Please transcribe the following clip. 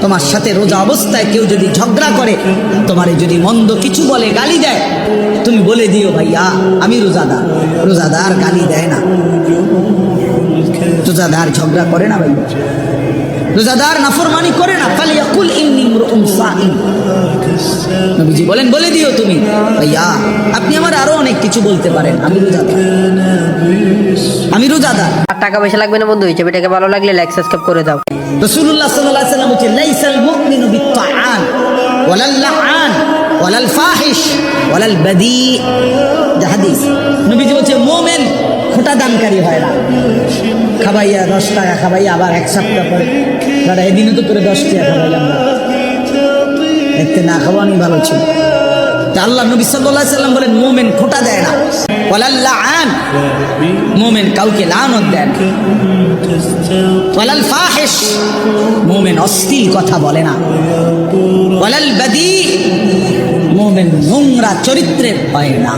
তোমার সাথে রোজা অবস্থায় কেউ যদি ঝগড়া করে, তোমারে যদি মন্দ কিছু বলে, গালি দেয়, তুমি বলে দিও ভাইয়া আমি রোজাদার। রোজাদার গালি দেয় না, রোজাদার ঝগড়া করে না ভাই, রোজাদার নাফরমানি করে না। ফালিয়াকুল ইন্নী ইমরুউন সাইম। নবীজি বলেন বলে দিও তুমি ভাইয়া আপনি আমার আরো অনেক কিছু বলতে পারেন, আমি রোজাদার, আমি রোজাদার। আর টাকা পয়সা লাগবে না বন্ধু, এই ছবিটাকে ভালো লাগলে লাইক সাবস্ক্রাইব করে দাও। রাসূলুল্লাহ সাল্লাল্লাহু আলাইহি ওয়াসাল্লাম বলেন লাইসাল মুমিনু বিত্তাআন ওয়ালাল লাআন ওয়ালাল ফাহিশ ওয়ালাল বাদি। হাদিস নবীজি বলেন মুমিন খোটা দানকারী হয় না। খাবাইয়া 10 টাকা খাবাইয়া আবার এক সপ্তাহ পরে দাদা এদিনও তো করে 10 টাকা খাবাইলাম, দেখতে না খাওয়ানি ভালো ছিল। তা আল্লাহ নবী সাল্লাল্লাহু আলাইহি ওয়াসাল্লাম বলেন মুমিন খোটা দেয় না। ওয়ালাল লাআন, মুমিন কাউকে লানত দেয় না। ওয়ালাল ফাহিশ, মুমিন অশ্লীল কথা বলে না। ওয়ালাল বাদি, মুমিন নোংরা চরিত্রে হয় না।